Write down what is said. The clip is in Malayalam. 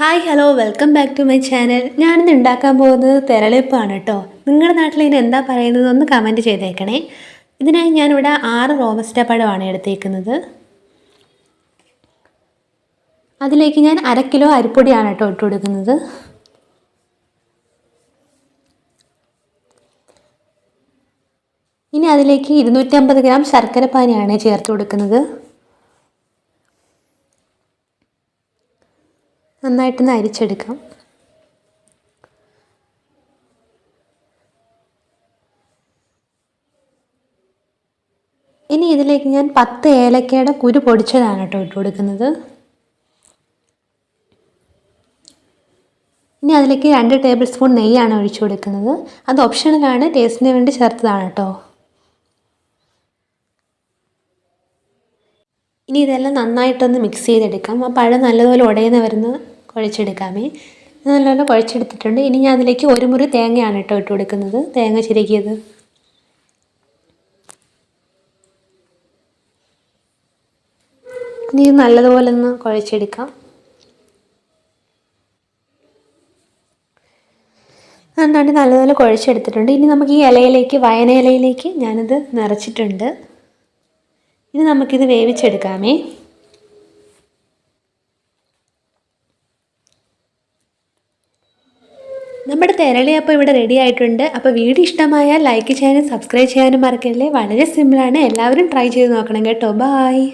Hi hello welcome back to my channel. ഞാനിന്ന് ഉണ്ടാക്കാൻ പോകുന്നത് തെരളിപ്പാണ് കേട്ടോ. നിങ്ങളുടെ നാട്ടിൽ ഇതിന് എന്താ പറയുന്നത് ഒന്ന് കമൻറ്റ് ചെയ്തേക്കണേ. ഇതിനായി ഞാനിവിടെ 6 റോബസ്റ്റ പഴമാണ് എടുത്തേക്കുന്നത്. അതിലേക്ക് ഞാൻ 1/2 കിലോ അരിപ്പൊടിയാണ് കേട്ടോ ഇട്ട് കൊടുക്കുന്നത്. ഇനി അതിലേക്ക് 250 ഗ്രാം ശർക്കരപ്പാനിയാണ് ചേർത്ത് കൊടുക്കുന്നത്. നന്നായിട്ടൊന്ന് അരിച്ചെടുക്കാം. ഇനി ഇതിലേക്ക് ഞാൻ 10 ഏലക്കയുടെ കുരു പൊടിച്ചതാണ് കേട്ടോ ഇട്ട് കൊടുക്കുന്നത്. ഇനി അതിലേക്ക് 2 ടേബിൾ സ്പൂൺ നെയ്യാണ് ഒഴിച്ചു കൊടുക്കുന്നത്. അത് ഓപ്ഷണലാണ്, ടേസ്റ്റിന് വേണ്ടി ചേർത്തതാണ് കേട്ടോ. ഇനി ഇതെല്ലാം നന്നായിട്ടൊന്ന് മിക്സ് ചെയ്തെടുക്കാം. ആ പഴം നല്ലതുപോലെ ഉടയുന്ന വരുന്ന കുഴച്ചെടുക്കാമേ. നല്ലപോലെ കുഴച്ചെടുത്തിട്ടുണ്ട്. ഇനി ഞാൻ അതിലേക്ക് 1 മുറി തേങ്ങയാണ് കേട്ടോ ഇട്ട് കൊടുക്കുന്നത്, തേങ്ങ ചിരകിയത്. ഇനി നല്ലതുപോലെ ഒന്ന് കുഴച്ചെടുക്കാം. നന്നായിട്ട് നല്ലതുപോലെ കുഴച്ചെടുത്തിട്ടുണ്ട്. ഇനി നമുക്ക് ഈ ഇലയിലേക്ക്, വയന ഇലയിലേക്ക് ഞാനിത് നിറച്ചിട്ടുണ്ട്. ഇനി നമുക്കിത് വേവിച്ചെടുക്കാമേ. നമ്മുടെ തെരളിയപ്പം ഇവിടെ റെഡി ആയിട്ടുണ്ട്. അപ്പോൾ വീഡിയോ ഇഷ്ടമായാൽ ലൈക്ക് ചെയ്യാനും സബ്സ്ക്രൈബ് ചെയ്യാനും മറക്കല്ലേ. വളരെ സിമ്പിളാണ്, എല്ലാവരും ട്രൈ ചെയ്ത് നോക്കണം കേട്ടോ. ബായ്.